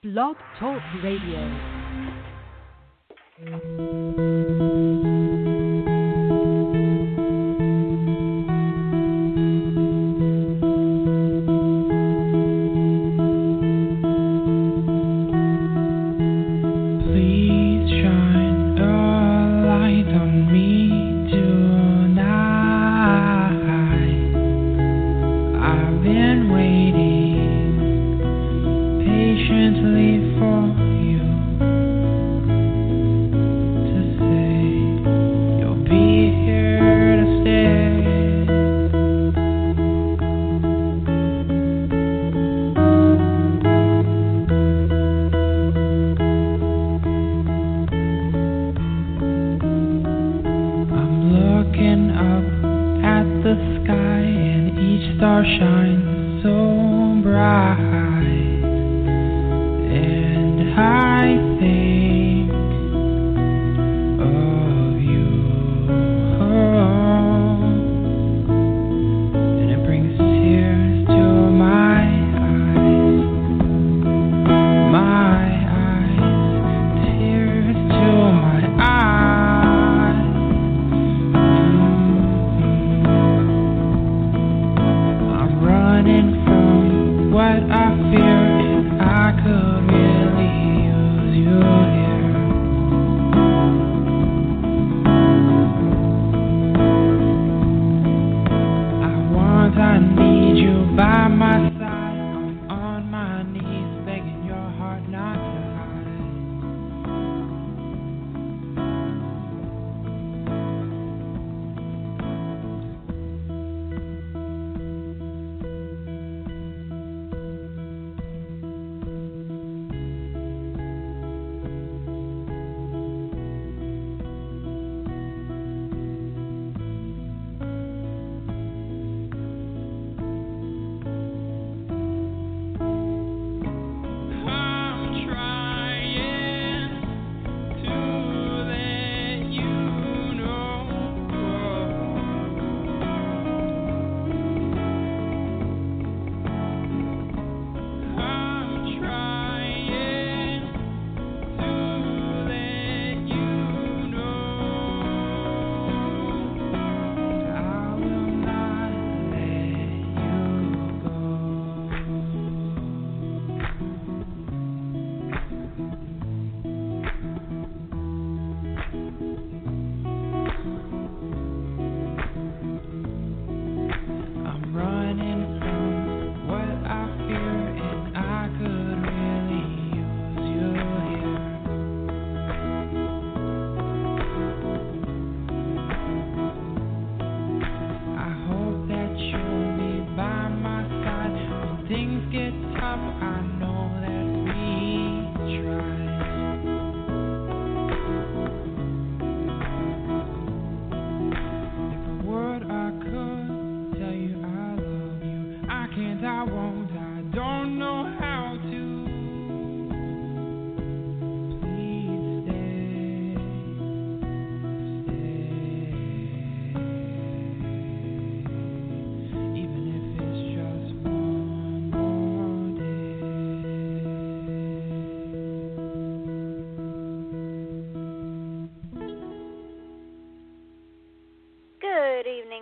Blog Talk Radio.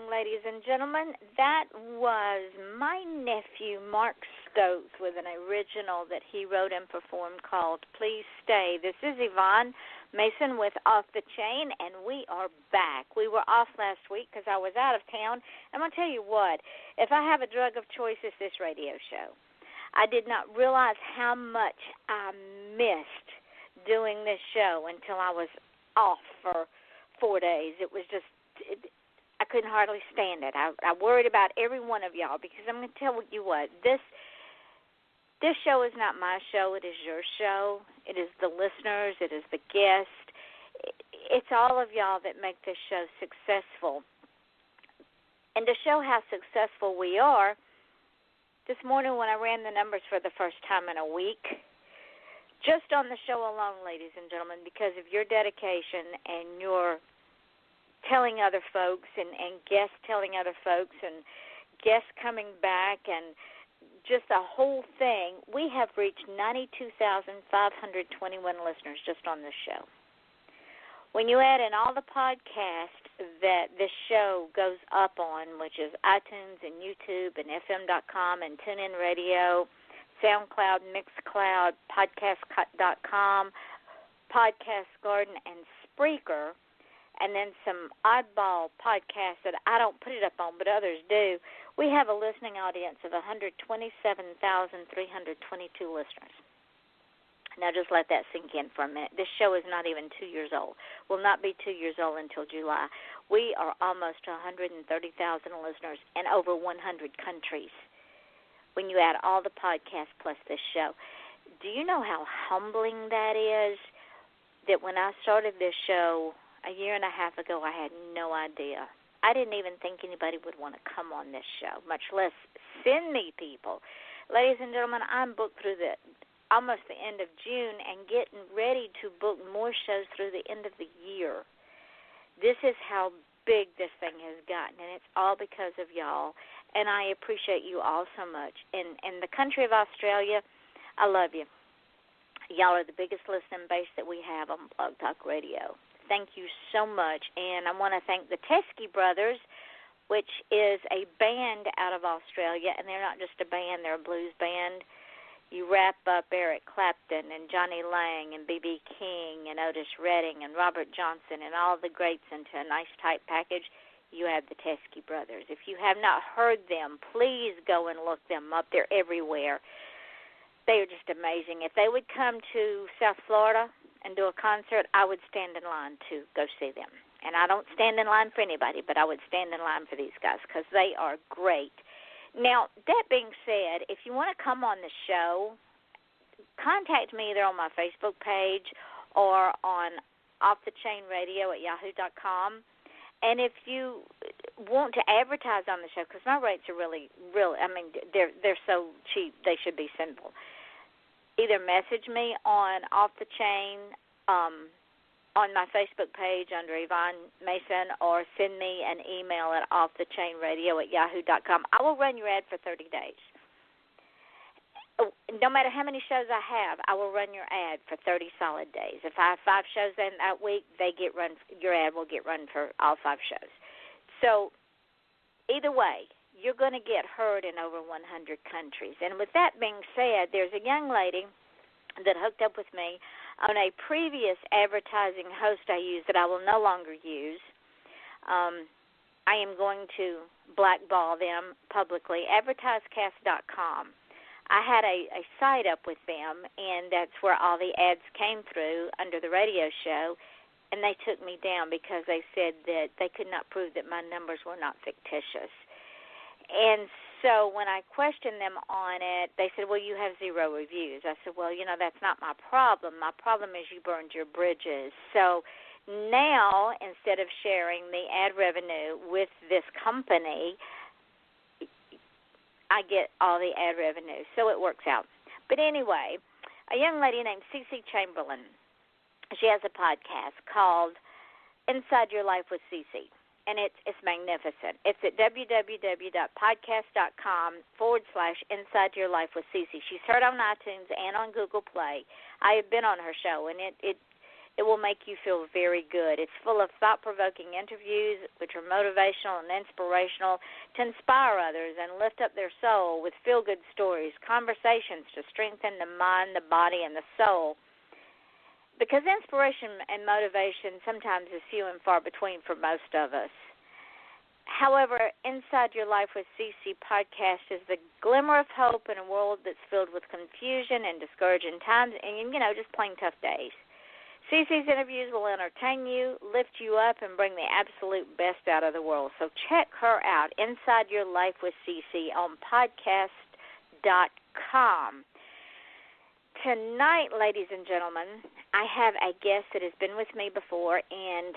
Ladies and gentlemen, that was my nephew Mark Stokes with an original that he wrote and performed called Please Stay. This is Yvonne Mason with Off the Chain, and we are back. We were off last week because I was out of town. I'm going to tell you what, if I have a drug of choice, it's this radio show. I did not realize how much I missed doing this show until I was off for 4 days. It was just... I couldn't hardly stand it. I worried about every one of y'all because I'm going to tell you what, this show is not my show. It is your show. It is the listeners. It is the guest. It's all of y'all that make this show successful. And to show how successful we are, this morning when I ran the numbers for the first time in a week, just on the show alone, ladies and gentlemen, because of your dedication and your telling other folks and guests telling other folks and guests coming back and just a whole thing, we have reached 92,521 listeners just on this show. When you add in all the podcasts that this show goes up on, which is iTunes and YouTube and FM.com and TuneIn Radio, SoundCloud, Mixcloud, Podcast.com, Podcast Garden, and Spreaker, and then some oddball podcasts that I don't put it up on, but others do, we have a listening audience of 127,322 listeners. Now just let that sink in for a minute. This show is not even 2 years old. Will not be 2 years old until July. We are almost 130,000 listeners in over 100 countries when you add all the podcasts plus this show. Do you know how humbling that is? That when I started this show a year and a half ago, I had no idea. I didn't even think anybody would want to come on this show, much less send me people. Ladies and gentlemen, I'm booked through almost the end of June and getting ready to book more shows through the end of the year. This is how big this thing has gotten, and it's all because of y'all, and I appreciate you all so much. In the country of Australia, I love you. Y'all are the biggest listening base that we have on Blog Talk Radio. Thank you so much, and I want to thank the Teskey Brothers, which is a band out of Australia, and they're not just a band, they're a blues band. You wrap up Eric Clapton and Johnny Lang and B.B. King and Otis Redding and Robert Johnson and all the greats into a nice tight package, you have the Teskey Brothers. If you have not heard them, please go and look them up. They're everywhere. They are just amazing. If they would come to South Florida and do a concert, I would stand in line to go see them. And I don't stand in line for anybody, but I would stand in line for these guys because they are great. Now, that being said, if you want to come on the show, contact me either on my Facebook page or on offthechainradio@yahoo.com. And if you want to advertise on the show, because my rates are really, I mean, they're so cheap, they should be simple. Either message me on Off the Chain on my Facebook page under Yvonne Mason, or send me an email at offthechainradio@yahoo.com. I will run your ad for 30 days. No matter how many shows I have, I will run your ad for 30 solid days. If I have 5 shows in that week, your ad will get run for all 5 shows. So either way, you're going to get heard in over 100 countries. And with that being said, there's a young lady that hooked up with me on a previous advertising host I used that I will no longer use. I am going to blackball them publicly, advertisecast.com. I had a site up with them, and that's where all the ads came through under the radio show, and they took me down because they said that they could not prove that my numbers were not fictitious. And so when I questioned them on it, they said, well, you have 0 reviews. I said, well, that's not my problem. My problem is you burned your bridges. So now, instead of sharing the ad revenue with this company, I get all the ad revenue. So it works out. But anyway, a young lady named Cece Chamberlain, she has a podcast called Inside Your Life with Cece. And it's magnificent. It's at www.podcast.com/Inside Your Life with Cece. She's heard on iTunes and on Google Play. I have been on her show, and it will make you feel very good. It's full of thought-provoking interviews, which are motivational and inspirational to inspire others and lift up their soul with feel-good stories, conversations to strengthen the mind, the body, and the soul. Because inspiration and motivation sometimes is few and far between for most of us. However, Inside Your Life with CC podcast is the glimmer of hope in a world that's filled with confusion and discouraging times and, just plain tough days. CC's interviews will entertain you, lift you up, and bring the absolute best out of the world. So check her out, Inside Your Life with CC, on podcast.com. Tonight, ladies and gentlemen, I have a guest that has been with me before, and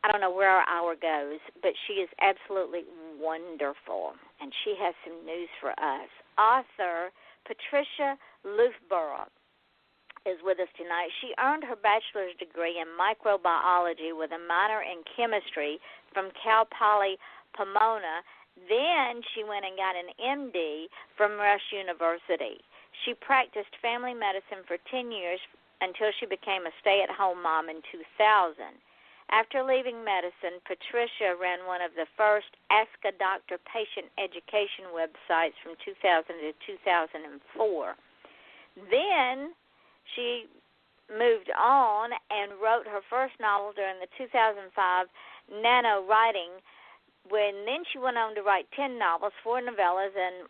I don't know where our hour goes, but she is absolutely wonderful, and she has some news for us. Author Patricia Loofbourrow is with us tonight. She earned her bachelor's degree in microbiology with a minor in chemistry from Cal Poly Pomona Then she went and got an MD from Rush University. She practiced family medicine for 10 years until she became a stay-at-home mom in 2000. After leaving medicine, Patricia ran one of the first Ask a Doctor patient education websites from 2000 to 2004. Then she moved on and wrote her first novel during the 2005 NaNoWriting. Then she went on to write 10 novels, 4 novellas, and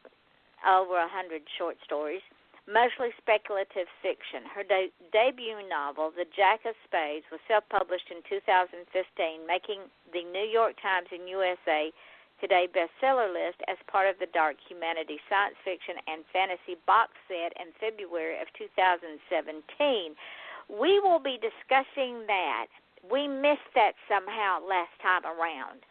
over 100 short stories, mostly speculative fiction. Her debut novel, The Jacq of Spades, was self-published in 2015, making the New York Times and USA Today bestseller list as part of the Dark Humanities Science Fiction and Fantasy box set in February of 2017. We will be discussing that. We missed that somehow last time around.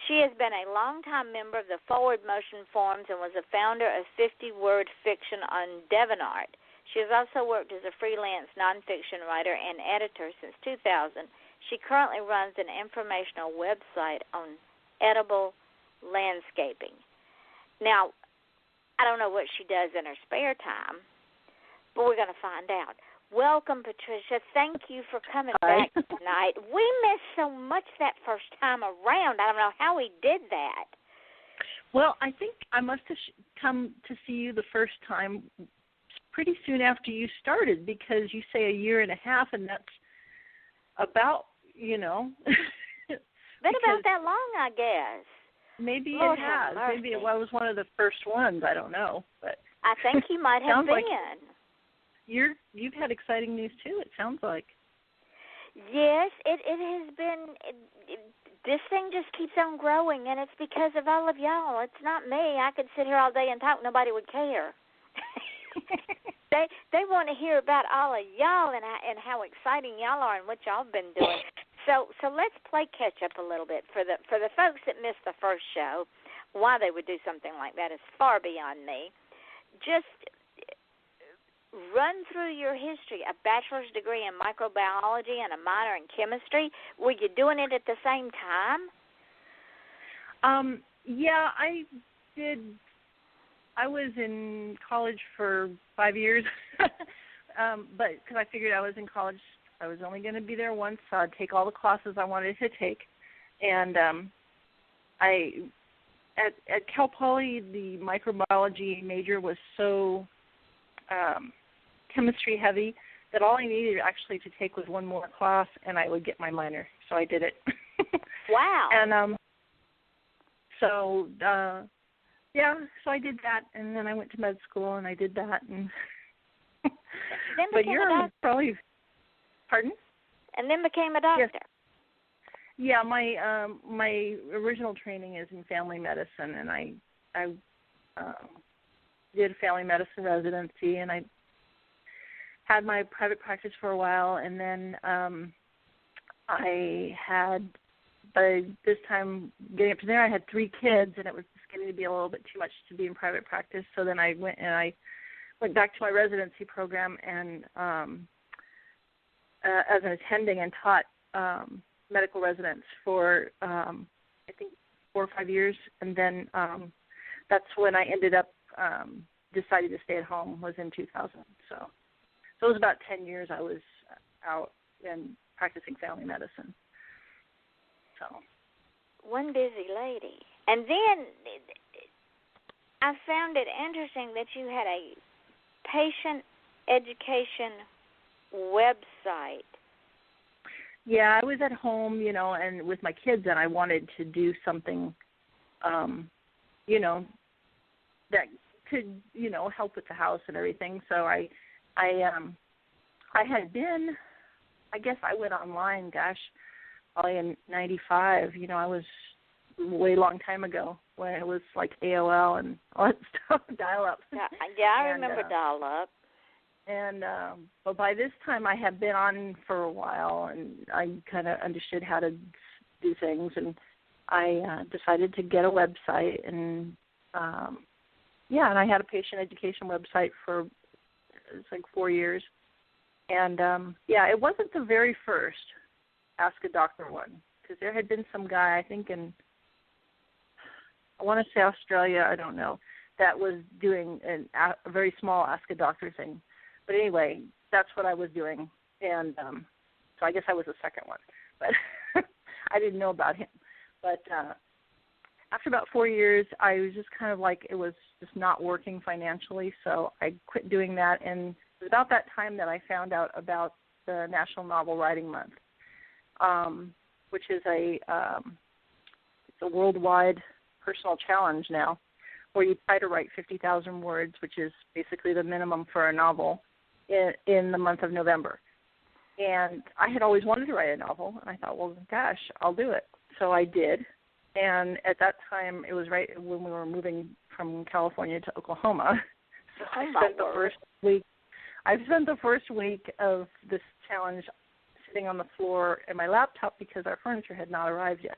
She has been a longtime member of the Forward Motion Forums and was a founder of 50-Word Fiction on DeviantArt. She has also worked as a freelance nonfiction writer and editor since 2000. She currently runs an informational website on edible landscaping. Now, I don't know what she does in her spare time, but we're going to find out. Welcome, Patricia. Thank you for coming back tonight. We missed so much that first time around. I don't know how we did that. Well, I think I must have come to see you the first time pretty soon after you started, because you say a year and a half, and that's about, Been about that long, I guess. Maybe Lord it has. Maybe it was one of the first ones. I don't know. But I think you might have been. Like you've had exciting news, too, it sounds like. Yes, it has been. This thing just keeps on growing, and it's because of all of y'all. It's not me. I could sit here all day and talk. Nobody would care. They want to hear about all of y'all and how exciting y'all are and what y'all have been doing. So let's play catch up a little bit for the folks that missed the first show. Why they would do something like that is far beyond me. Just run through your history, a bachelor's degree in microbiology and a minor in chemistry. Were you doing it at the same time? Yeah, I did. I was in college for 5 years, but because I figured I was in college, I was only going to be there once, so I'd take all the classes I wanted to take. And at Cal Poly, the microbiology major was so chemistry heavy that all I needed actually to take was one more class, and I would get my minor. So I did it. Wow. And so I did that, and then I went to med school, and I did that. And but you're probably, pardon? And then became a doctor. Yes. Yeah, my original training is in family medicine, and I did a family medicine residency, and I had my private practice for a while, and then I had, by this time getting up to there, I had 3 kids, and it was just getting to be a little bit too much to be in private practice. So then I went back to my residency program and as an attending, and taught medical residents for I think 4 or 5 years, and then that's when I ended up deciding to stay at home, was in 2000. So it was about 10 years I was out and practicing family medicine. So one busy lady. And then I found it interesting that you had a patient education website. Yeah, I was at home, and with my kids, and I wanted to do something, that could, help with the house and everything. So I had been, I guess I went online, probably in 95. I was way long time ago when it was like AOL and all that stuff, dial-up. Yeah, I remember dial-up. And but by this time I had been on for a while, and I kind of understood how to do things, and I decided to get a website, and and I had a patient education website for it's like 4 years, and it wasn't the very first Ask a Doctor one, because there had been some guy, I think in I want to say Australia, I don't know, that was doing a very small Ask a Doctor thing. But anyway, that's what I was doing. And so I guess I was the second one. But I didn't know about him. But after about 4 years, I was just kind of like, it was just not working financially, so I quit doing that. And it was about that time that I found out about the National Novel Writing Month, which is it's a worldwide personal challenge now, where you try to write 50,000 words, which is basically the minimum for a novel, in the month of November. And I had always wanted to write a novel, and I thought, well, gosh, I'll do it. So I did. And at that time, it was right when we were moving from California to Oklahoma. So I spent the first week of this challenge sitting on the floor in my laptop because our furniture had not arrived yet.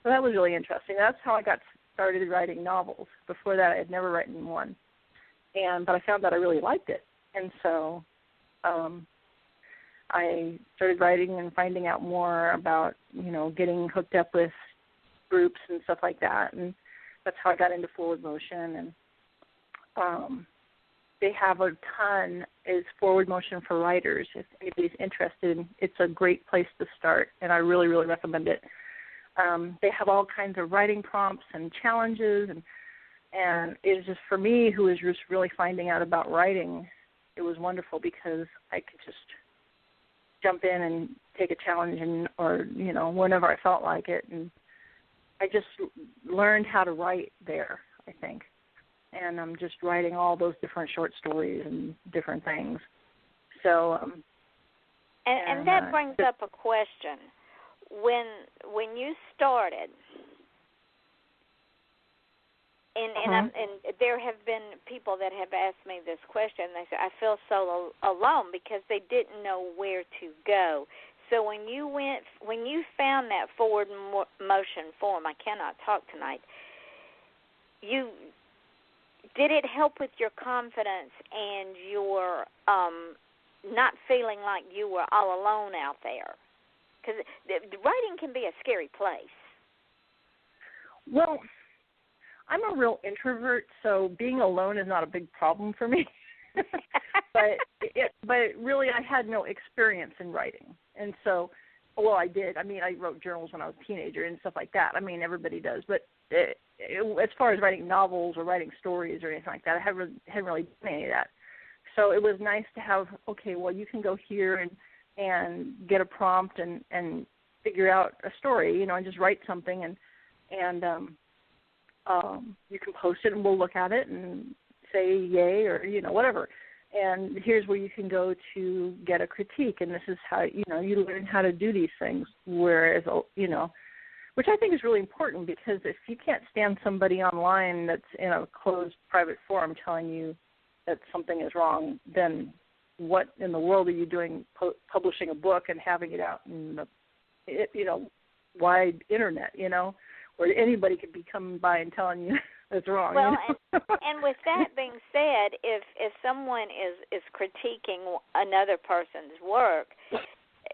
So that was really interesting. That's how I got started writing novels. Before that, I had never written one. But I found that I really liked it. And so I started writing and finding out more about, getting hooked up with groups and stuff like that. And that's how I got into Forward Motion. And they have a ton, is Forward Motion for writers. If anybody's interested, it's a great place to start, and I really, really recommend it. They have all kinds of writing prompts and challenges, and it was just, for me, who was just really finding out about writing, it was wonderful because I could just jump in and take a challenge, or whenever I felt like it. And I just learned how to write there, I think. And I'm just writing all those different short stories and different things. So, and that brings up a question. When you started, and there have been people that have asked me this question. They say, I feel so alone because they didn't know where to go. So when you found that Forward Motion forum, I cannot talk tonight, did it help with your confidence and your not feeling like you were all alone out there? Because writing can be a scary place. Well, I'm a real introvert, so being alone is not a big problem for me. but really, I had no experience in writing. And so, well, I did. I mean, I wrote journals when I was a teenager and stuff like that. I mean, everybody does. But as far as writing novels or writing stories or anything like that, I hadn't really done any of that. So it was nice to have, okay, well, you can go here and get a prompt and figure out a story, and just write something, and you can post it and we'll look at it and say yay or, whatever. And here's where you can go to get a critique, and this is how, you learn how to do these things, whereas, which I think is really important, because if you can't stand somebody online that's in a closed private forum telling you that something is wrong, then what in the world are you doing publishing a book and having it out in the wide internet, where anybody could be coming by and telling you it's wrong. Well, and with that being said, if someone is critiquing another person's work,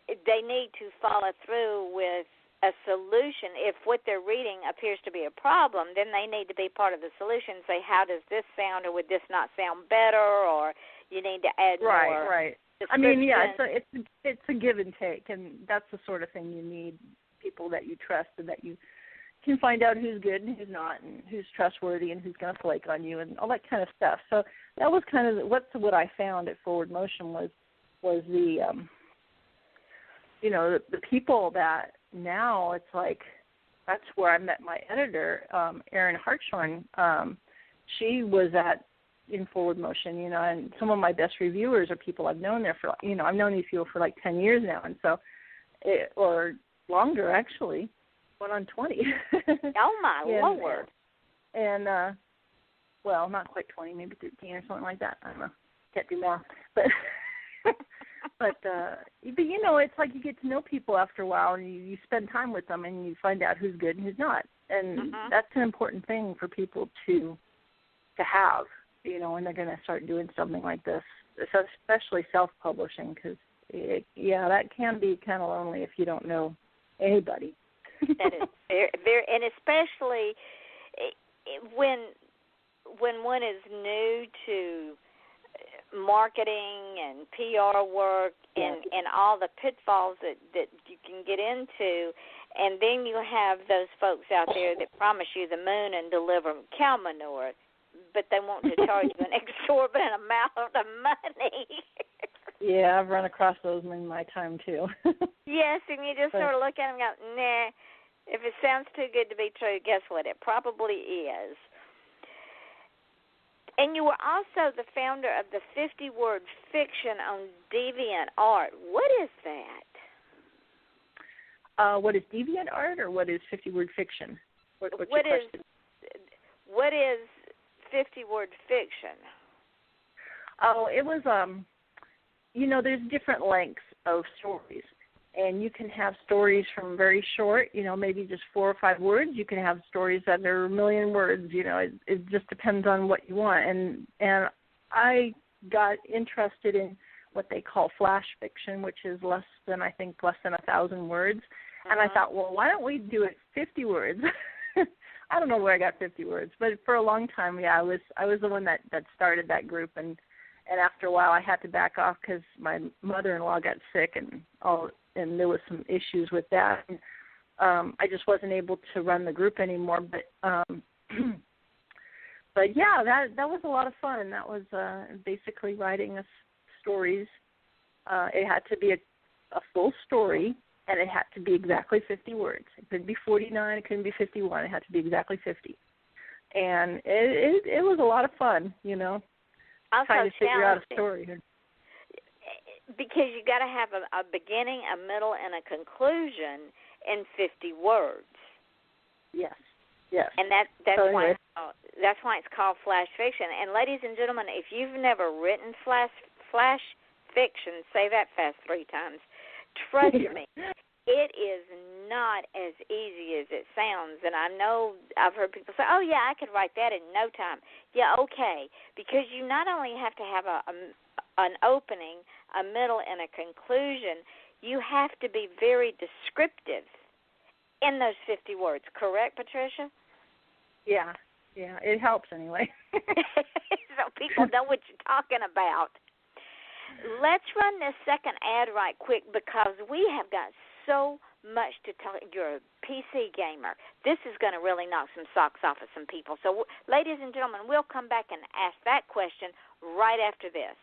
they need to follow through with a solution. If what they're reading appears to be a problem, then they need to be part of the solution. Say, how does this sound, or would this not sound better, or you need to add more. Right. I mean, yeah, it's a give and take, and that's the sort of thing you need, people that you trust and that you can find out who's good and who's not, and who's trustworthy and who's going to flake on you, and all that kind of stuff. So that was kind of what I found at Forward Motion was the the people that now it's like, that's where I met my editor, Erin Hartshorn. She was in Forward Motion, and some of my best reviewers are people I've known there for, I've known these people for like 10 years now, and so, or longer actually, going on 20. Oh my Lord! And well, not quite 20, maybe 13 or something like that. I don't know, can't do math, but but it's like you get to know people after a while, and you spend time with them, and you find out who's good and who's not, and that's an important thing for people to have. When they're going to start doing something like this, especially self-publishing, because, that can be kind of lonely if you don't know anybody. That is very, very, and especially when one is new to marketing and PR work and all the pitfalls that you can get into, and then you have those folks out there that promise you the moon and deliver cow manure, but they want to charge you an exorbitant amount of money. Yeah, I've run across those in my time, too. Yes, and you just sort of look at them and go, nah, if it sounds too good to be true, guess what? It probably is. And you were also the founder of the 50-word fiction on DeviantArt. What is that? What is DeviantArt, or what is 50-word fiction? What's your question? What is 50-word fiction? Oh, it was, there's different lengths of stories. And you can have stories from very short, maybe just 4 or 5 words. You can have stories that are a million words. It just depends on what you want. And I got interested in what they call flash fiction, which is less than 1,000 words. And I thought, well, why don't we do it 50 words? I don't know where I got 50 words, but for a long time, I was the one that started that group, and after a while, I had to back off because my mother-in-law got sick and there was some issues with that. And, I just wasn't able to run the group anymore. But yeah, that was a lot of fun. That was basically writing stories. It had to be a full story, and it had to be exactly 50 words. It couldn't be 49. It couldn't be 51. It had to be exactly 50. And it was a lot of fun, Also trying to figure out a story. Because you got to have a beginning, a middle, and a conclusion in 50 words. Yes. And that's why it's called flash fiction. And ladies and gentlemen, if you've never written flash fiction, say that fast 3 times. Trust me, it is not as easy as it sounds. And I know I've heard people say, "Oh yeah, I could write that in no time." Yeah, okay, because you not only have to have an opening, a middle, and a conclusion, you have to be very descriptive in those 50 words. Correct, Patricia? Yeah, it helps anyway. So people know what you're talking about. Let's run this second ad right quick because we have got so much to talk. You're a PC gamer. This is going to really knock some socks off of some people. So, ladies and gentlemen, we'll come back and ask that question right after this.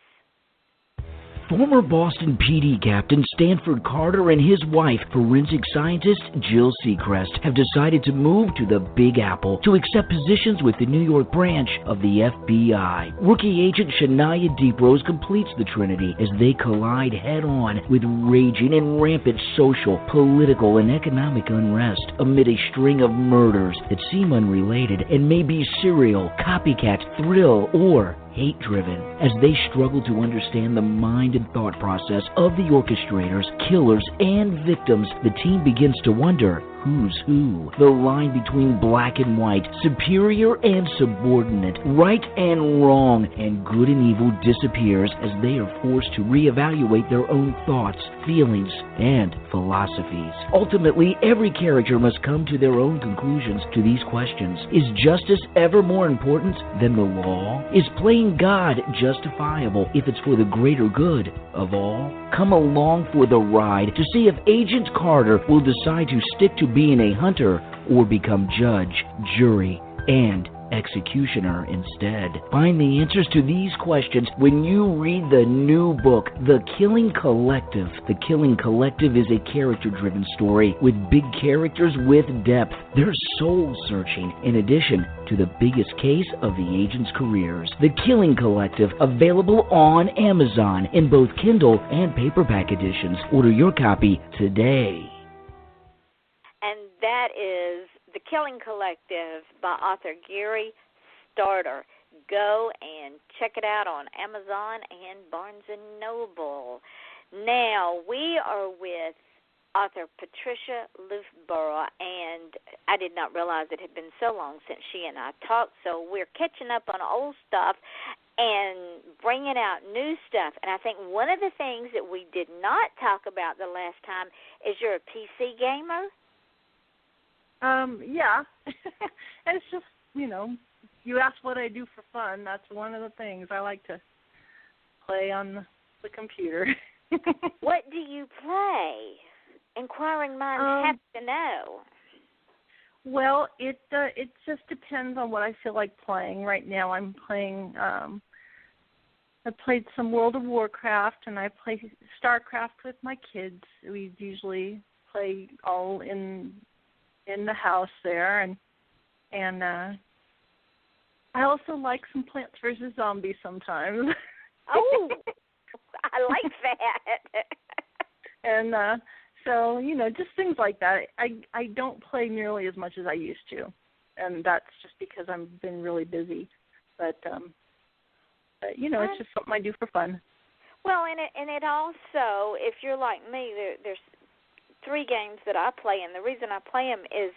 Former Boston PD Captain Stanford Carter and his wife, forensic scientist Jill Seacrest, have decided to move to the Big Apple to accept positions with the New York branch of the FBI. Rookie agent Shania Deeprose completes the trinity as they collide head-on with raging and rampant social, political, and economic unrest amid a string of murders that seem unrelated and may be serial, copycat, thrill, or hate-driven. As they struggle to understand the mind and thought process of the orchestrators, killers, and victims, the team begins to wonder who's who. The line between black and white, superior and subordinate, right and wrong, and good and evil disappears as they are forced to reevaluate their own thoughts, feelings, and philosophies. Ultimately, every character must come to their own conclusions to these questions. Is justice ever more important than the law? Is playing God justifiable if it's for the greater good of all? Come along for the ride to see if Agent Carter will decide to stick to being a hunter or become judge, jury, and executioner instead. Find the answers to these questions when you read the new book, The Killing Collective. The Killing Collective is a character-driven story with big characters with depth. They're soul-searching in addition to the biggest case of the agents' careers. The Killing Collective, available on Amazon in both Kindle and paperback editions. Order your copy today. And that is The Killing Collective by author Gary Starter. Go and check it out on Amazon and Barnes & Noble. Now, we are with author Patricia Loofbourrow, and I did not realize it had been so long since she and I talked, so we're catching up on old stuff and bringing out new stuff. And I think one of the things that we did not talk about the last time is you're a PC gamer. Yeah. And it's just you asked what I do for fun. That's one of the things I like to play on the computer. What do you play? Inquiring minds have to know. Well, it just depends on what I feel like playing. Right now, I'm playing. I played some World of Warcraft, and I play StarCraft with my kids. We usually play all in the house there, and I also like some Plants vs. Zombies sometimes. Oh, I like that. And so, just things like that. I don't play nearly as much as I used to, and that's just because I've been really busy. But it's just something I do for fun. Well, and it also, if you're like me, there's 3 games that I play, and the reason I play them is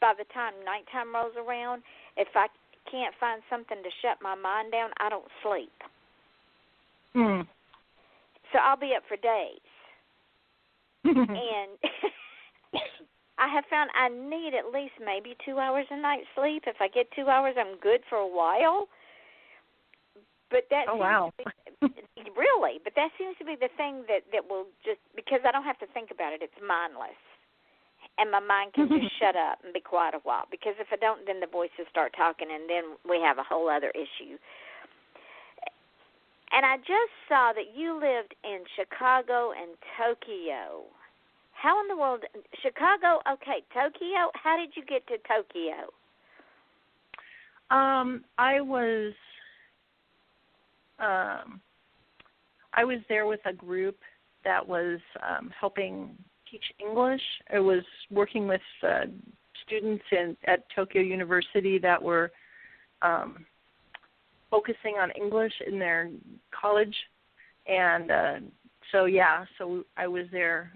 by the time nighttime rolls around, if I can't find something to shut my mind down, I don't sleep. So I'll be up for days. And I have found I need at least maybe 2 hours a night sleep. If I get 2 hours, I'm good for a while. But that seems to be, really, but that seems to be the thing that will just, because I don't have to think about it, it's mindless. And my mind can just shut up and be quiet a while. Because if I don't, then the voices start talking, and then we have a whole other issue. And I just saw that you lived in Chicago and Tokyo. How in the world, Chicago, okay, Tokyo, how did you get to Tokyo? I was there with a group that was helping teach English. I was working with students at Tokyo University that were focusing on English in their college, and so I was there.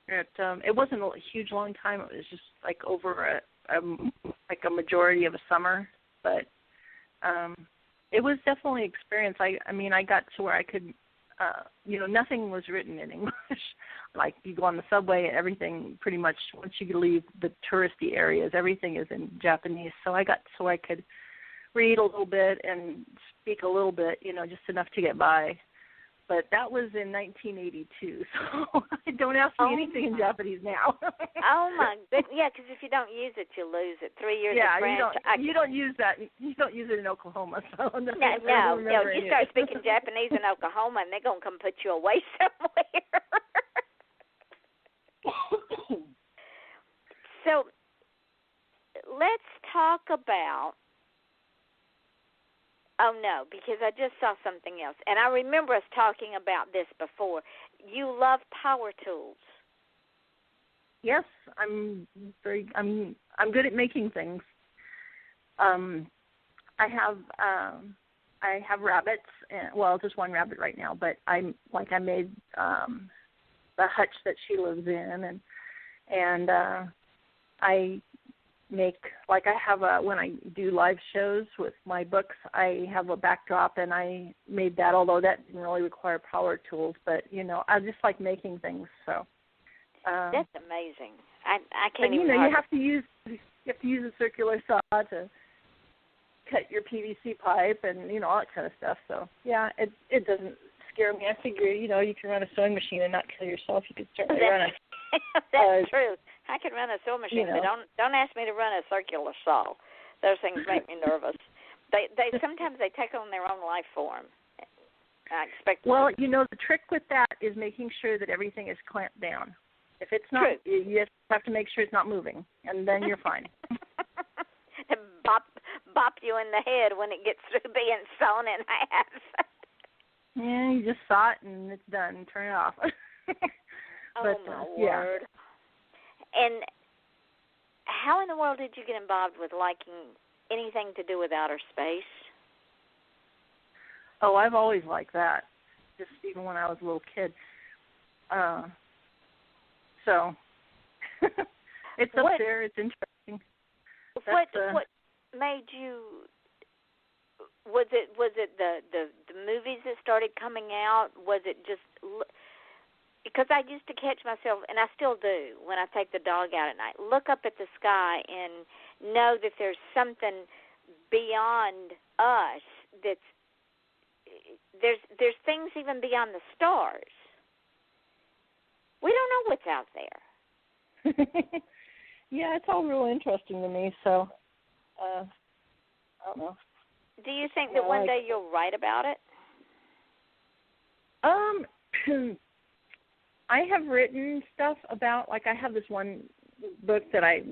It wasn't a huge long time. It was just like over a majority of a summer, but it was definitely an experience. I mean, I got to where I could, nothing was written in English. Like you go on the subway and everything, pretty much once you leave the touristy areas, everything is in Japanese. So I got so I could read a little bit and speak a little bit, just enough to get by. But that was in 1982, so don't ask me anything in Japanese now. Oh my goodness! Yeah, because if you don't use it, you lose it. 3 years of French. You don't use that. You don't use it in Oklahoma. So no. You start speaking Japanese in Oklahoma, and they're gonna come put you away somewhere. So let's talk about. Oh, no, because I just saw something else. And I remember us talking about this before. You love power tools. Yes, I'm good at making things. I have rabbits. Well, just one rabbit right now, but I made the hutch that she lives in, and I make, like I have when I do live shows with my books, I have a backdrop, and I made that, although that didn't really require power tools, but I just like making things. So that's amazing. I can't but, even. You have to use a circular saw to cut your PVC pipe and all that kind of stuff. So yeah, it doesn't scare me. I figure you can run a sewing machine and not kill yourself. You could certainly run a. That's true. I can run a sewing machine, but don't ask me to run a circular saw. Those things make me nervous. They sometimes they take on their own life form. I expect. Well, the trick with that is making sure that everything is clamped down. If it's not, you have to make sure it's not moving, and then you're fine. Bop you in the head when it gets through being sewn in half. Yeah, you just saw it and it's done. Turn it off. But, my word. And how in the world did you get involved with liking anything to do with outer space? Oh, I've always liked that, just even when I was a little kid. So it's up there. It's interesting. What made you? Was it the movies that started coming out? Was it just? Because I used to catch myself, and I still do, when I take the dog out at night, look up at the sky know that there's something beyond us there's things even beyond the stars. We don't know what's out there. Yeah, it's all real interesting to me, so I don't know. Do you think that one day you'll write about it? I have written stuff about, I have this one book that I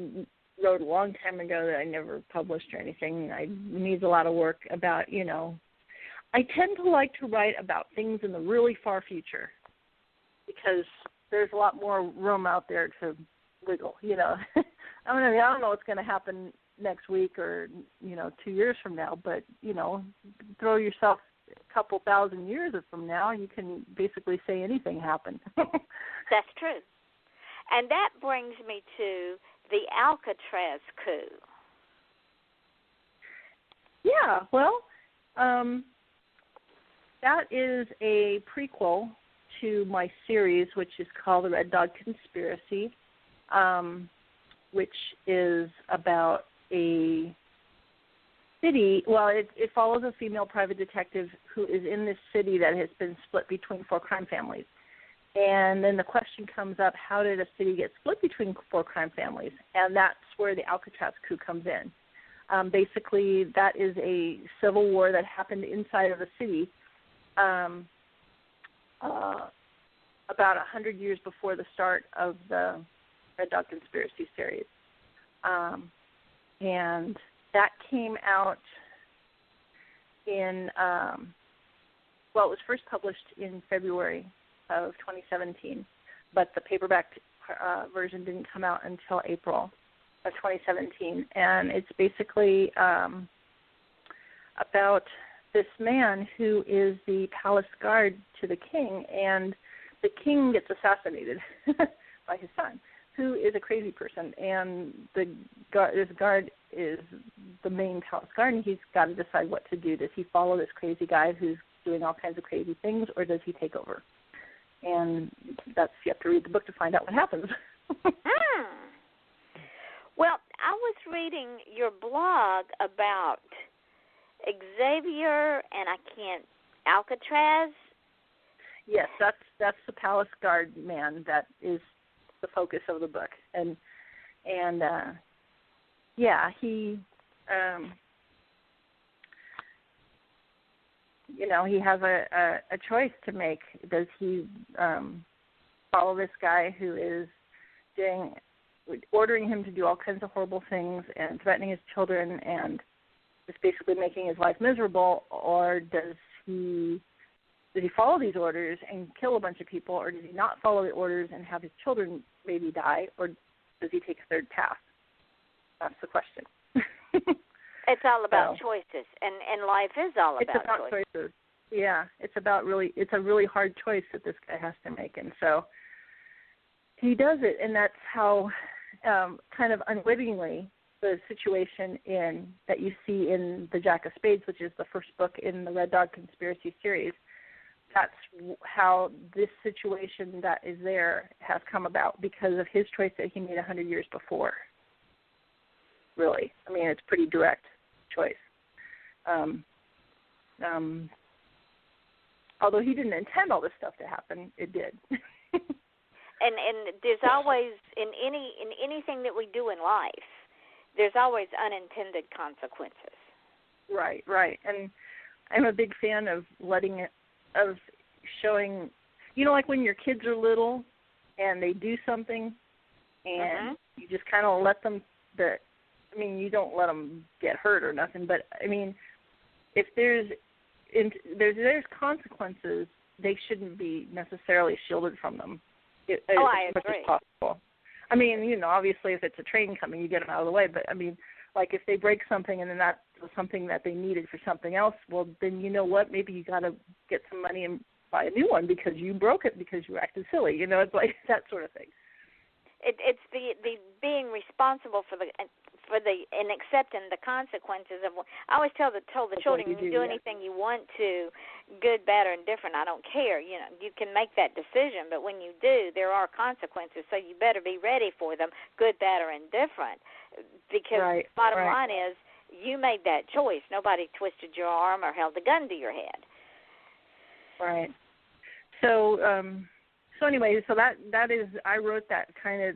wrote a long time ago that I never published or anything. It needs a lot of work about, I tend to like to write about things in the really far future because there's a lot more room out there to wiggle, I don't know what's going to happen next week or, 2 years from now, but, throw yourself a couple thousand years from now, you can basically say anything happened. That's true. And that brings me to the Alcatraz coup. Yeah, well, that is a prequel to my series, which is called The Red Dog Conspiracy, which is about a city. Well, it follows a female private detective who is in this city that has been split between 4 crime families. And then the question comes up, how did a city get split between 4 crime families? And that's where the Alcatraz coup comes in. Basically, that is a civil war that happened inside of the city about 100 years before the start of the Red Dog Conspiracy series. And that came out in, it was first published in February of 2017, but the paperback version didn't come out until April of 2017. And it's basically about this man who is the palace guard to the king, and the king gets assassinated by his son, who is a crazy person, and this guard is the main palace guard, and he's got to decide what to do. Does he follow this crazy guy who's doing all kinds of crazy things, or does he take over? And you have to read the book to find out what happens. Well, I was reading your blog about Xavier and Alcatraz. Yes, that's the palace guard man that is the focus of the book, and he he has a choice to make. Does he follow this guy who is ordering him to do all kinds of horrible things and threatening his children and just basically making his life miserable, or does he follow these orders and kill a bunch of people, or does he not follow the orders and have his children maybe die, or does he take a third path? That's the question. It's all about choices, and life is all about choices. Yeah, it's a really hard choice that this guy has to make, and so he does it, and that's how kind of unwittingly the situation that you see in the Jacq of Spades, which is the first book in the Red Dog Conspiracy series. That's how this situation that is there has come about because of his choice that he made 100 years before. Really, I mean, it's a pretty direct choice. Although he didn't intend all this stuff to happen, it did. And there's always in anything that we do in life, there's always unintended consequences. Right. And I'm a big fan of showing, like when your kids are little and they do something and you just kind of let them, you don't let them get hurt or nothing, but I mean, if there's consequences, they shouldn't be necessarily shielded from them. I agree. As much as possible. I mean, obviously if it's a train coming, you get them out of the way, but I mean, like if they break something and then that was something that they needed for something else, well, then you know what? Maybe you got to get some money and buy a new one because you broke it because you acted silly. It's like that sort of thing. It's the being responsible in accepting the consequences of what I always told the children, you do anything you want to, good, bad, or indifferent, I don't care. You know, you can make that decision, but when you do, there are consequences, so you better be ready for them, good, bad, or indifferent. Because bottom line is, you made that choice. Nobody twisted your arm or held a gun to your head. Right. So anyway, so that is, I wrote that kind of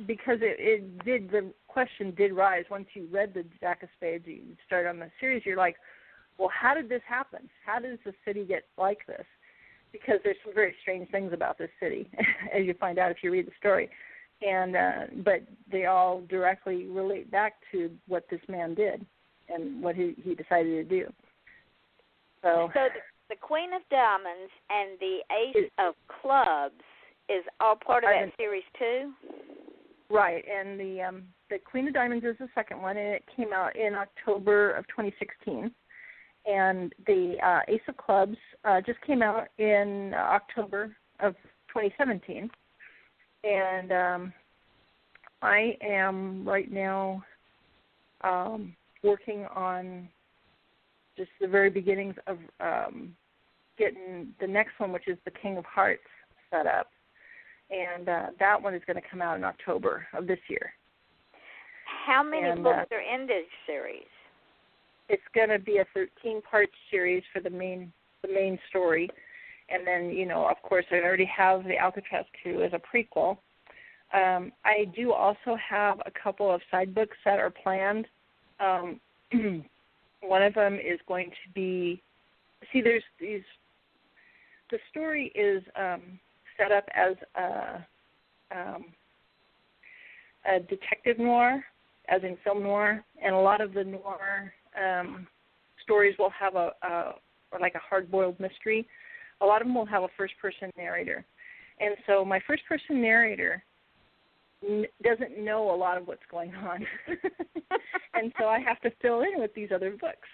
because the question did rise once you read the Jacq of Spades. You start on the series, you're like, well, how did this happen? How does the city get like this? Because there's some very strange things about this city, as you find out if you read the story. And but they all directly relate back to what this man did and what he decided to do. So the Queen of Diamonds and the Ace of Clubs is all part of that series too? Right, and the Queen of Diamonds is the second one, and it came out in October of 2016. And the Ace of Clubs just came out in October of 2017. And I am right now working on just the very beginnings of getting the next one, which is the King of Hearts, set up. And that one is going to come out in October of this year. How many books are in this series? It's going to be a 13-part series for the main story. And then, you know, of course, I already have the Alcatraz Crew as a prequel. I do also have a couple of side books that are planned. One of them is going to be, there's these, the story is set up as a detective noir, as in film noir, and a lot of the noir stories will have or like a hard-boiled mystery. A lot of them will have a first-person narrator. And so my first-person narrator doesn't know a lot of what's going on. And so I have to fill in with these other books.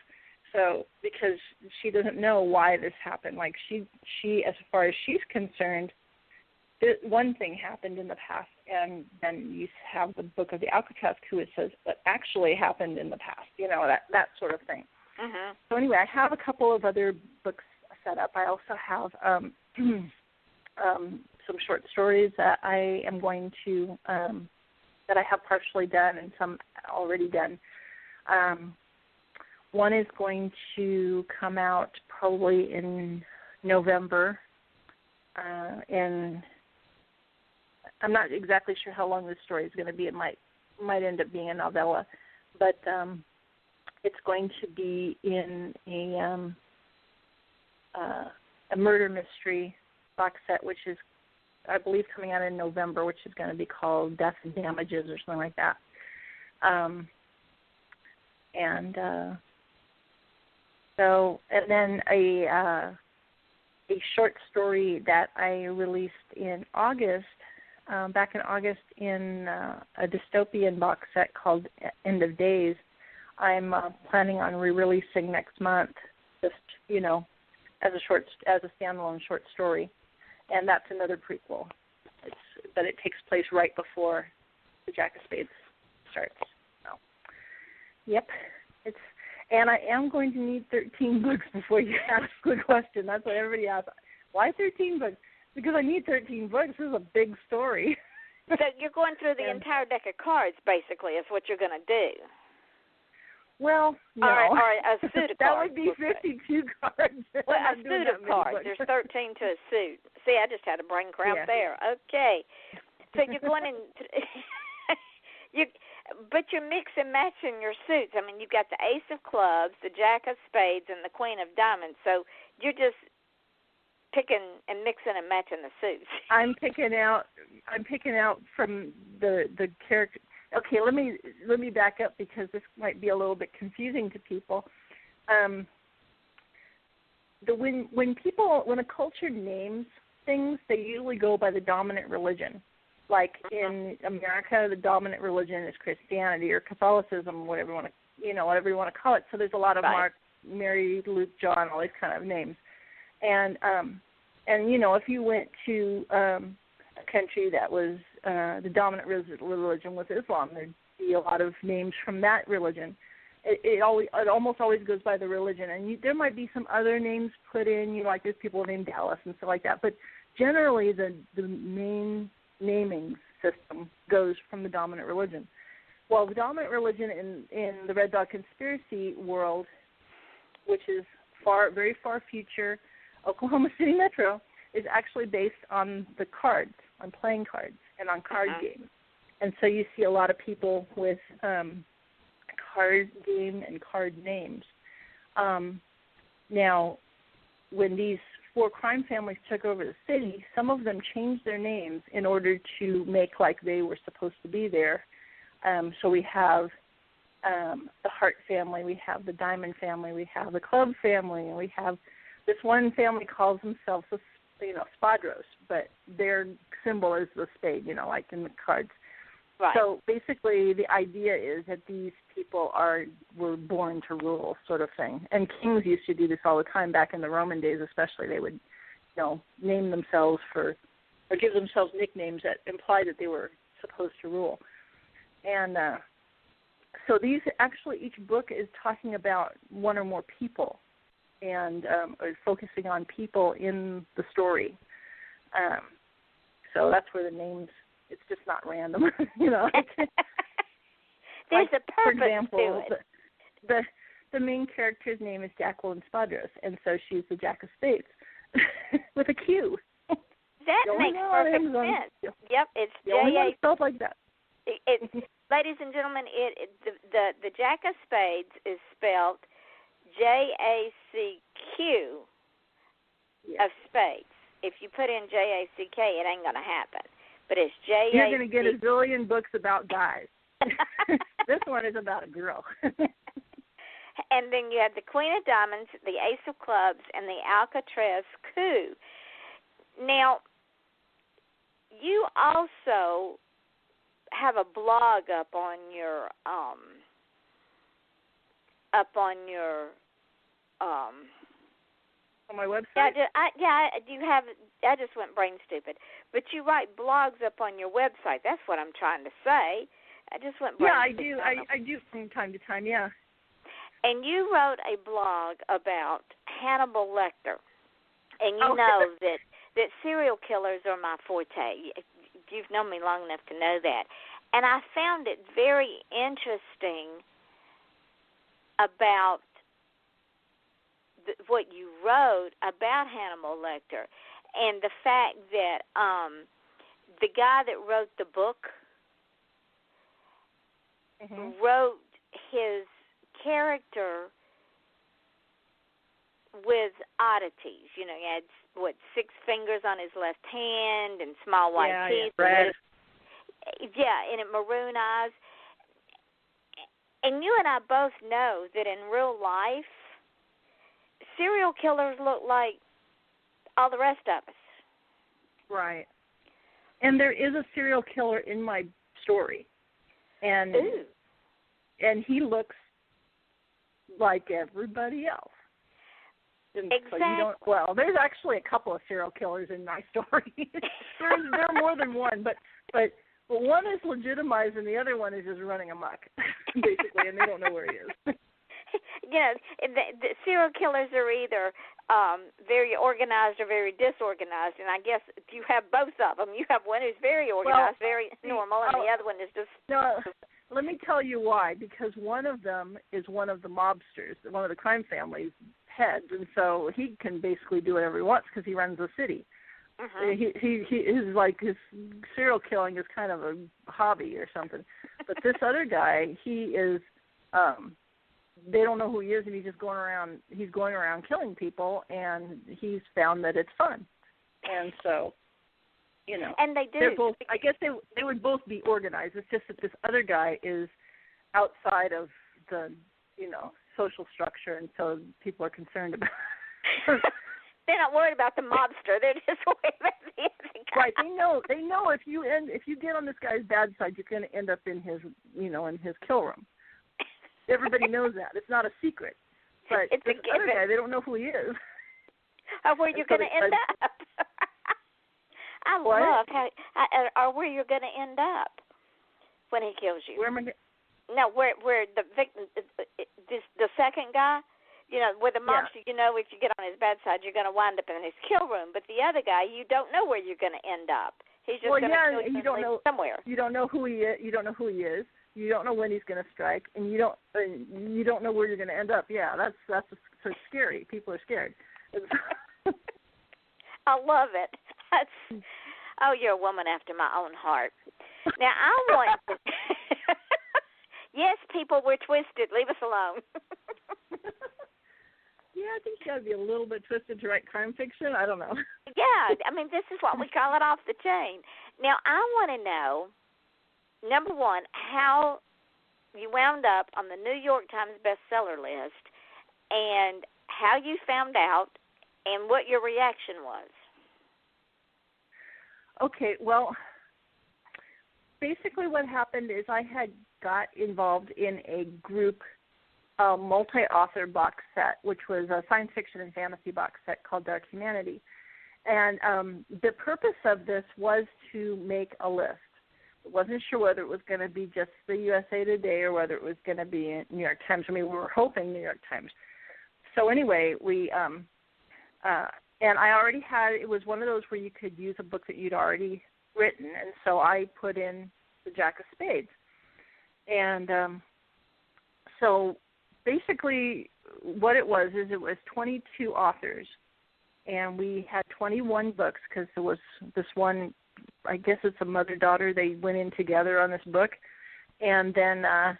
So because she doesn't know why this happened. Like she as far as she's concerned, one thing happened in the past, and then you have the book of the Alcatraz Crew. It says what actually happened in the past, you know, that sort of thing. Mm-hmm. So anyway, I have a couple of other books set up. I also have some short stories that I am going to that I have partially done and some already done. One is going to come out probably in November, and I'm not exactly sure how long this story is going to be. It might end up being a novella, but it's going to be in a murder mystery box set, which is, I believe, coming out in November, which is going to be called Death and Damages or something like that. And then a short story that I released in August, back in August, in a dystopian box set called End of Days. I'm planning on re-releasing next month, just, you know, as a standalone short story, and that's another prequel. But it takes place right before the Jacq of Spades starts. So, yep, and I am going to need 13 books before you ask the question. That's what everybody asks. Why 13 books? Because I need 13 books. This is a big story. So you're going through the entire deck of cards, basically, is what you're going to do. Well, no. Or a suit of that cards. That would be 52 cards. Well, a suit of cards. There's 13 to a suit. See, I just had a brain cramp there. Okay. So you're going in... But you're mix and matching your suits. I mean, you've got the Ace of Clubs, the Jacq of Spades, and the Queen of Diamonds. So you're just picking and mixing and matching the suits. I'm picking out from the character. Okay, let me back up because this might be a little bit confusing to people. When a culture names things, they usually go by the dominant religion. Like in America, the dominant religion is Christianity or Catholicism, whatever you want to call it. So there's a lot of Mark, Mary, Luke, John, all these kind of names. And you know, if you went to a country that was the dominant religion was Islam, see a lot of names from that religion. It almost always goes by the religion, and there might be some other names put in. Like there's people named Dallas and stuff like that, but generally the main naming system goes from the dominant religion. Well, the dominant religion in the Red Dog Conspiracy world, which is very far future, Oklahoma City Metro, is actually based on the cards, on playing cards, and on card games. And so you see a lot of people with card game and card names. Now, when these 4 crime families took over the city, some of them changed their names in order to make like they were supposed to be there. So we have the Hart family, we have the Diamond family, we have the Club family, and we have this one family calls themselves, Spadros, but their symbol is the spade, like in the cards. Right. So basically the idea is that these people were born to rule, sort of thing. And kings used to do this all the time back in the Roman days especially. They would, name themselves or give themselves nicknames that imply that they were supposed to rule. And so these actually, each book is talking about one or more people and or focusing on people in the story. So that's where the names, it's just not random, There's a purpose for example, to it. The main character's name is Jacqueline Spadros, and so she's the Jacq of Spades with a Q. That makes perfect sense. Yep, it's the only one spelled like that. Ladies and gentlemen, the Jacq of Spades is spelled Jacq of Spades. If you put in Jack, it ain't going to happen. But it's Jack. You're going to get a zillion books about guys. This one is about a girl. And then you have the Queen of Diamonds, the Ace of Clubs, and the Alcatraz Coup. Now, you also have a blog up on your on my website? I just went brain stupid. But you write blogs up on your website. That's what I'm trying to say. I just went brain stupid. Yeah, I do from time to time, yeah. And you wrote a blog about Hannibal Lecter. And you know that serial killers are my forte. You've known me long enough to know that. And I found it very interesting about what you wrote about Hannibal Lecter and the fact that the guy that wrote the book wrote his character with oddities. He had, 6 fingers on his left hand and small white teeth. And maroon eyes. And you and I both know that in real life, serial killers look like all the rest of us. Right. And there is a serial killer in my story. And he looks like everybody else. And exactly. So there's actually a couple of serial killers in my story. there are more than one, but one is legitimized and the other one is just running amok, basically, and they don't know where he is. The serial killers are either very organized or very disorganized, and I guess you have both of them. You have one who's very organized, very normal, and the other one is just... No, let me tell you why. Because one of them is one of the mobsters, one of the crime family's heads, and so he can basically do whatever he wants because he runs the city. His serial killing is kind of a hobby or something. But this other guy, he is... they don't know who he is, and he's just going around killing people, and he's found that it's fun. And so, and they do. They're both, I guess they would both be organized. It's just that this other guy is outside of the, social structure, and so people are concerned about it. They're not worried about the mobster. They're just worried about the other guy. Right. They know if you get on this guy's bad side, you're going to end up in his, in his kill room. Everybody knows that. It's not a secret. But it's this other guy, they don't know who he is. Where you're going to end up. I love how, or where you're going to end up when he kills you. Where am I? No, where the victim, the second guy, where the mobster, if you get on his bedside, you're going to wind up in his kill room. But the other guy, you don't know where you're going to end up. He's just going to kill you somewhere. You don't know who he is. You don't know who he is. You don't know when he's going to strike, and you don't know where you're going to end up. Yeah, that's so scary. People are scared. I love it. You're a woman after my own heart. Now I want to. Yes, people, we're twisted. Leave us alone. Yeah, I think you got to be a little bit twisted to write crime fiction. I don't know. Yeah, this is what we call it, off the chain. Now I want to know. Number one, how you wound up on the New York Times bestseller list, and how you found out, and what your reaction was. Okay, well, basically what happened is I had got involved in a group multi-author box set, which was a science fiction and fantasy box set called Dark Humanity. And the purpose of this was to make a list. Wasn't sure whether it was going to be just the USA Today or whether it was going to be New York Times. We were hoping New York Times. So anyway, we and I already had, it was one of those where you could use a book that you'd already written, and so I put in the Jacq of Spades. And so basically what it was is it was 22 authors, and we had 21 books because there was this one, I guess it's a mother-daughter, they went in together on this book, and then a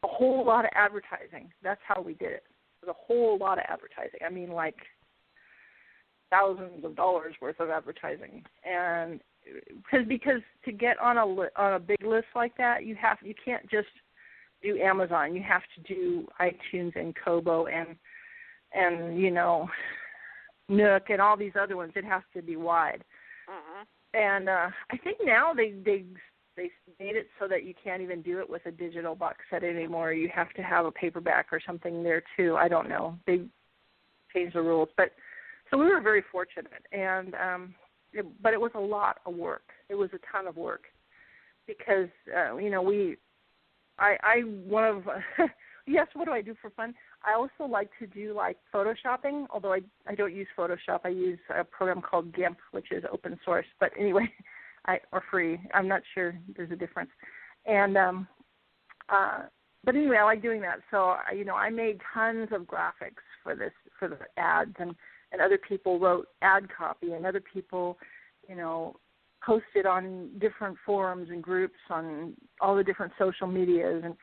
whole lot of advertising. That's how we did it. It was a whole lot of advertising. Like thousands of dollars worth of advertising. And because to get on a big list like that, you can't just do Amazon. You have to do iTunes and Kobo and Nook and all these other ones. It has to be wide. Uh-huh. And I think now they made it so that you can't even do it with a digital box set anymore. You have to have a paperback or something there too. I don't know. They changed the rules, but so we were very fortunate. And but it was a lot of work. It was a ton of work because yes, what do I do for fun? I also like to do like photoshopping, although I don't use Photoshop. I use a program called GIMP, which is open source, but anyway, or free. I'm not sure there's a difference. And but anyway, I like doing that. So I made tons of graphics for the ads, and other people wrote ad copy, and other people posted on different forums and groups on all the different social medias, and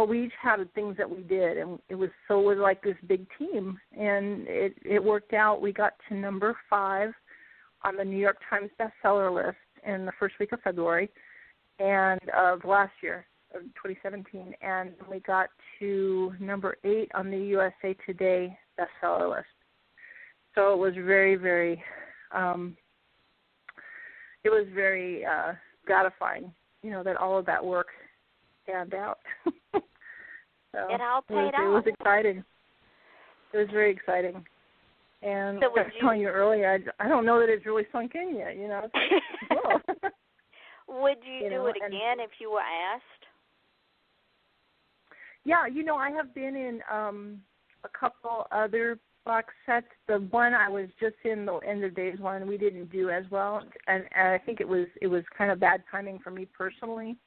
we each had things that we did, and it was like this big team, and it worked out. We got to number 5 on the New York Times bestseller list in the first week of February and of last year, of 2017, and we got to number 8 on the USA Today bestseller list. So it was very, very, gratifying, that all of that work panned out. So it all paid off. It was exciting. It was very exciting. And so I was telling you earlier, I don't know that it's really sunk in yet, Would you do it again if you were asked? Yeah, I have been in a couple other box sets. The one I was just in, the End of Days one, we didn't do as well, and I think it was kind of bad timing for me personally.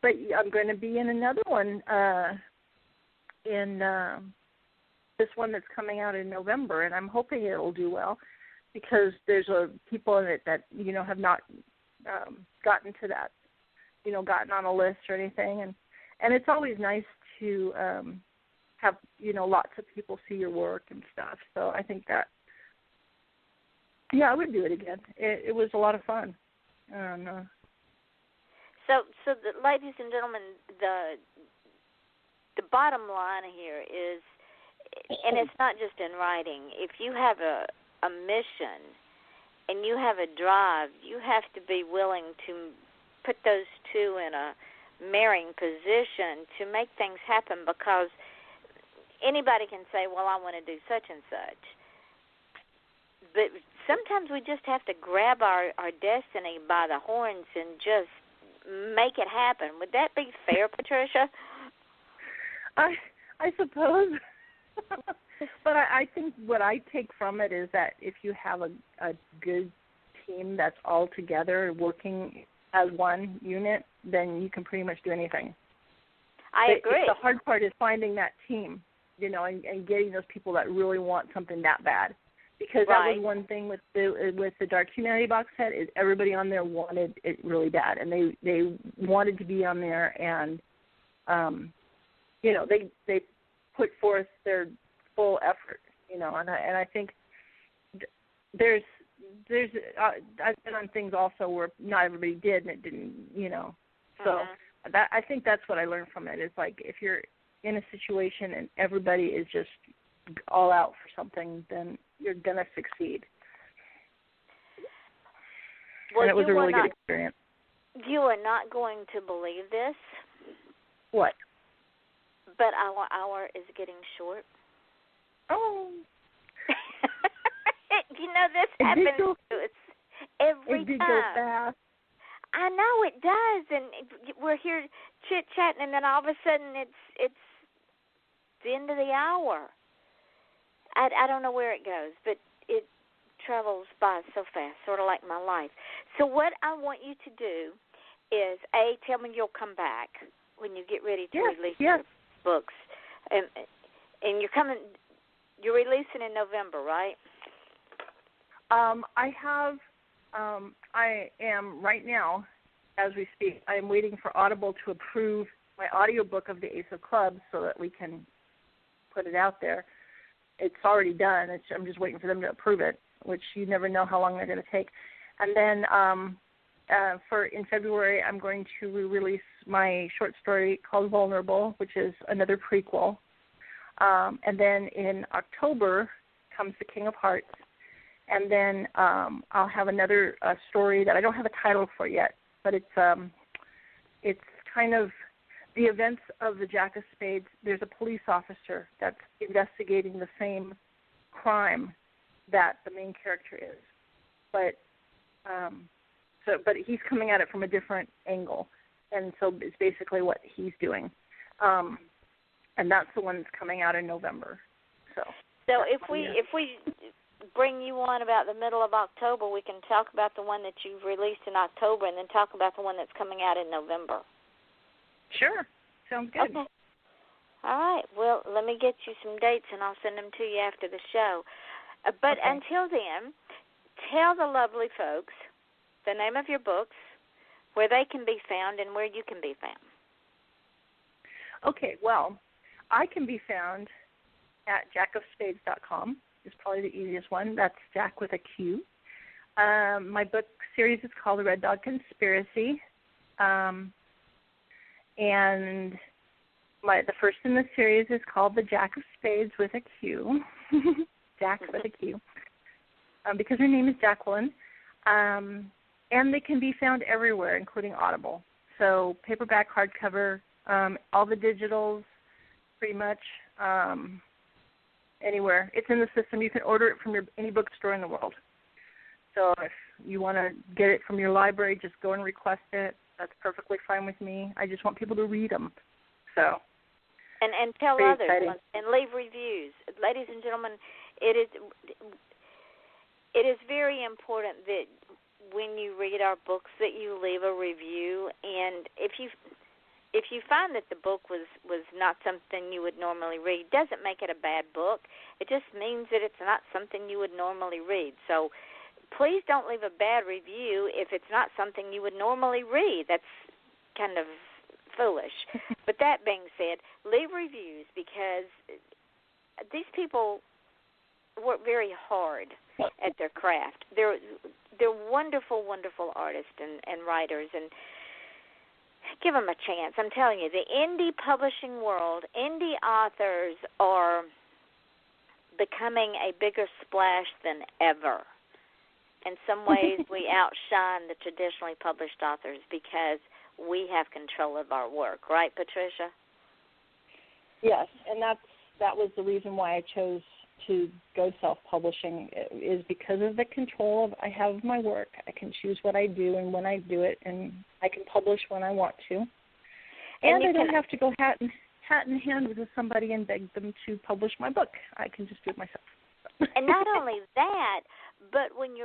But I'm going to be in another one in this one that's coming out in November, and I'm hoping it'll do well because there's people in it that have not gotten to that, gotten on a list or anything, and it's always nice to have lots of people see your work and stuff. So I think that I would do it again. It was a lot of fun. So ladies and gentlemen, the bottom line here is, and it's not just in writing, if you have a mission and you have a drive, you have to be willing to put those two in a marrying position to make things happen, because anybody can say, well, I want to do such and such. But sometimes we just have to grab our destiny by the horns and just make it happen. Would that be fair, Patricia? I suppose. But I think what I take from it is that if you have a good team that's all together working as one unit, then you can pretty much do anything. I agree. The hard part is finding that team, and getting those people that really want something that bad. Because that was one thing with the Dark Humanity box set, is everybody on there wanted it really bad, and they wanted to be on there, and they put forth their full effort, and I think there's I've been on things also where not everybody did, and it didn't, so I think that's what I learned from it. Is like, if you're in a situation and everybody is just all out for something, then you're gonna succeed. Well, and it was a really good experience. You are not going to believe this. What? But our hour is getting short. Oh. This happens to us every time. It did go fast. I know it does, and we're here chit-chatting, and then all of a sudden it's the end of the hour. I don't know where it goes, but it travels by so fast, sort of like my life. So what I want you to do is, A, tell me you'll come back when you get ready to release your books. And you're releasing in November, right? I am right now, as we speak, I am waiting for Audible to approve my audiobook of the Ace of Clubs so that we can put it out there. It's already done. I'm just waiting for them to approve it, which you never know how long they're going to take. And then in February, I'm going to release my short story called Vulnerable, which is another prequel. And then in October comes The King of Hearts. And then I'll have another story that I don't have a title for yet, but it's kind of the events of the Jacq of Spades. There's a police officer that's investigating the same crime that the main character is, but he's coming at it from a different angle, and so it's basically what he's doing, and that's the one that's coming out in November. So if we bring you on about the middle of October, we can talk about the one that you've released in October, and then talk about the one that's coming out in November. Sure. Sounds good. Okay. All right. Well, let me get you some dates, and I'll send them to you after the show. But until then, tell the lovely folks the name of your books, where they can be found, and where you can be found. Okay. Well, I can be found at jackofspades.com. Is probably the easiest one. That's Jacq with a Q. My book series is called The Red Dog Conspiracy. And the first in the series is called The Jacq of Spades with a Q. Jacq with a Q. Because her name is Jacqueline. And they can be found everywhere, including Audible. So paperback, hardcover, all the digitals, pretty much anywhere. It's in the system. You can order it from any bookstore in the world. So if you want to get it from your library, just go and request it. That's perfectly fine with me. I just want people to read them. So. And tell others and leave reviews. Ladies and gentlemen, it is very important that when you read our books that you leave a review. And if you find that the book was not something you would normally read, doesn't make it a bad book. It just means that it's not something you would normally read. So please don't leave a bad review if it's not something you would normally read. That's kind of foolish. But that being said, leave reviews, because these people work very hard at their craft. They're wonderful, wonderful artists and writers, and give them a chance. I'm telling you, the indie publishing world, indie authors are becoming a bigger splash than ever. In some ways, we outshine the traditionally published authors because we have control of our work. Right, Patricia? Yes, and that was the reason why I chose to go self-publishing is because of the control I have of my work. I can choose what I do and when I do it, and I can publish when I want to. And I don't have to go hat in hand with somebody and beg them to publish my book. I can just do it myself. And not only that, but when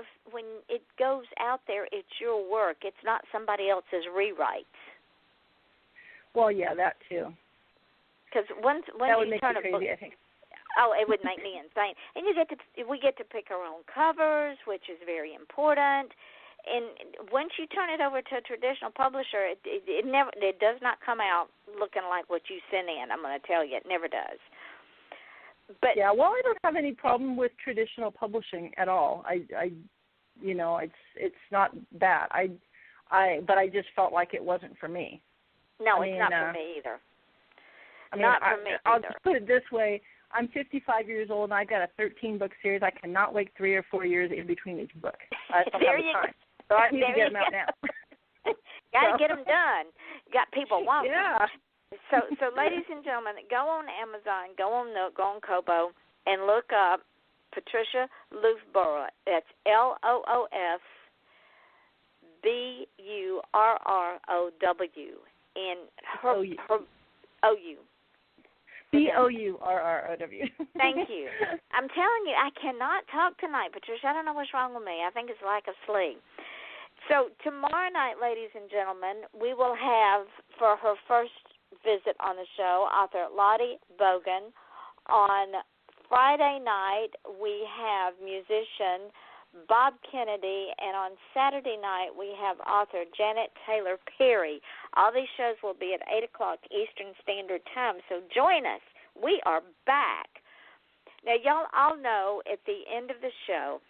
it goes out there, it's your work. It's not somebody else's rewrites. Well, yeah, that too. Because once that would you make turn you a crazy, book, I think. oh, it would make me insane. And we get to pick our own covers, which is very important. And once you turn it over to a traditional publisher, it does not come out looking like what you sent in. I'm going to tell you, it never does. But yeah, well, I don't have any problem with traditional publishing at all. I it's not that. But I just felt like it wasn't for me. No, it's not for me either. I'll just put it this way. I'm 55 years old, and I've got a 13-book series. I cannot wait 3 or 4 years in between each book. I don't have the time. So I need to get them out now. Got to get them done. Got people wanting them. Yeah. So, ladies and gentlemen, go on Amazon, go on Nook, go on Kobo, and look up Patricia Loofbourrow. That's Loofburrow. And her OU. Bourrow. Thank you. I'm telling you, I cannot talk tonight, Patricia. I don't know what's wrong with me. I think it's lack of sleep. So tomorrow night, ladies and gentlemen, we will have, for her first visit on the show, author Lottie Bogan. On Friday night, we have musician Bob Kennedy, and on Saturday night, we have author Janet Taylor Perry. All these shows will be at 8 o'clock Eastern Standard Time, so join us. We are back. Now, y'all all know at the end of the show,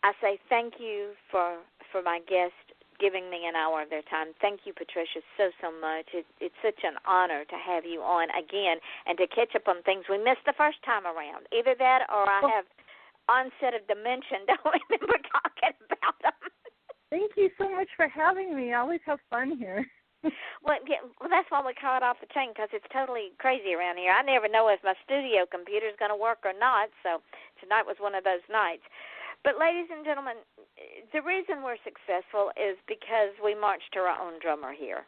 I say thank you for my guest giving me an hour of their time. Thank you, Patricia, so much. It's such an honor to have you on again and to catch up on things we missed the first time around. Either that or I have onset of dementia. Don't remember talking about them. Thank you so much for having me. I always have fun here. Well, that's why we call it Off the Chain, because it's totally crazy around here. I never know if my studio computer is going to work or not, so tonight was one of those nights. But, ladies and gentlemen, the reason we're successful is because we march to our own drummer here.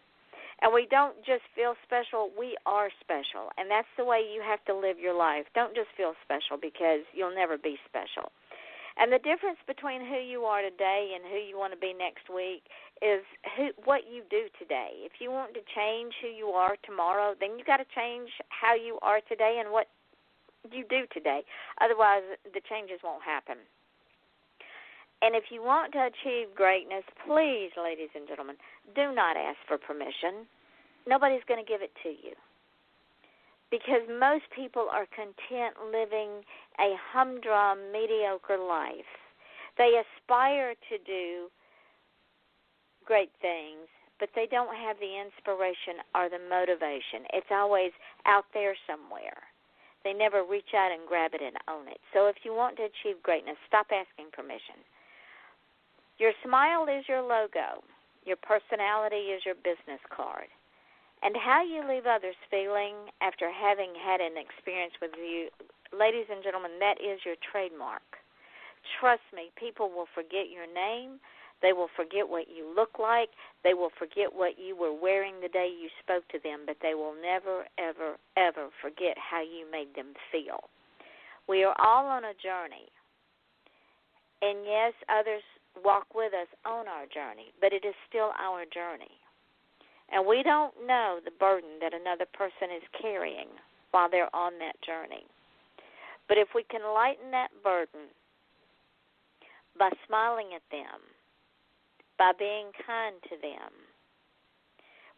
And we don't just feel special, we are special. And that's the way you have to live your life. Don't just feel special, because you'll never be special. And the difference between who you are today and who you want to be next week is what you do today. If you want to change who you are tomorrow, then you got to change how you are today and what you do today. Otherwise, the changes won't happen. And if you want to achieve greatness, please, ladies and gentlemen, do not ask for permission. Nobody's going to give it to you. Because most people are content living a humdrum, mediocre life. They aspire to do great things, but they don't have the inspiration or the motivation. It's always out there somewhere. They never reach out and grab it and own it. So if you want to achieve greatness, stop asking permission. Your smile is your logo. Your personality is your business card. And how you leave others feeling after having had an experience with you, ladies and gentlemen, that is your trademark. Trust me, people will forget your name. They will forget what you look like. They will forget what you were wearing the day you spoke to them, but they will never, ever, ever forget how you made them feel. We are all on a journey. And yes, others walk with us on our journey, but it is still our journey. And we don't know the burden that another person is carrying while they're on that journey. But if we can lighten that burden by smiling at them, by being kind to them,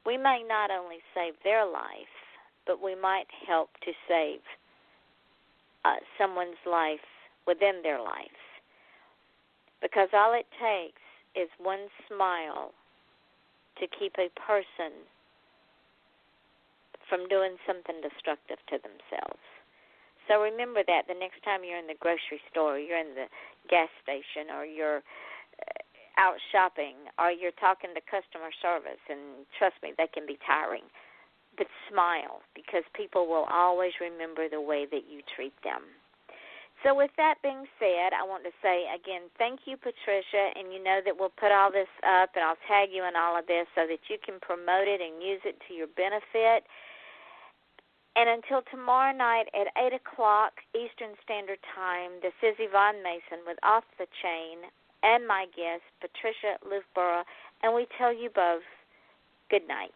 we may not only save their life, but we might help to save someone's life within their life. Because all it takes is one smile to keep a person from doing something destructive to themselves. So remember that the next time you're in the grocery store, or you're in the gas station, or you're out shopping, or you're talking to customer service, and trust me, they can be tiring. but smile, because people will always remember the way that you treat them. So with that being said, I want to say again, thank you, Patricia, and you know that we'll put all this up, and I'll tag you in all of this so that you can promote it and use it to your benefit. And until tomorrow night at 8 o'clock Eastern Standard Time, this is Yvonne Mason with Off the Chain and my guest, Patricia Loofbourrow, and we tell you both good night.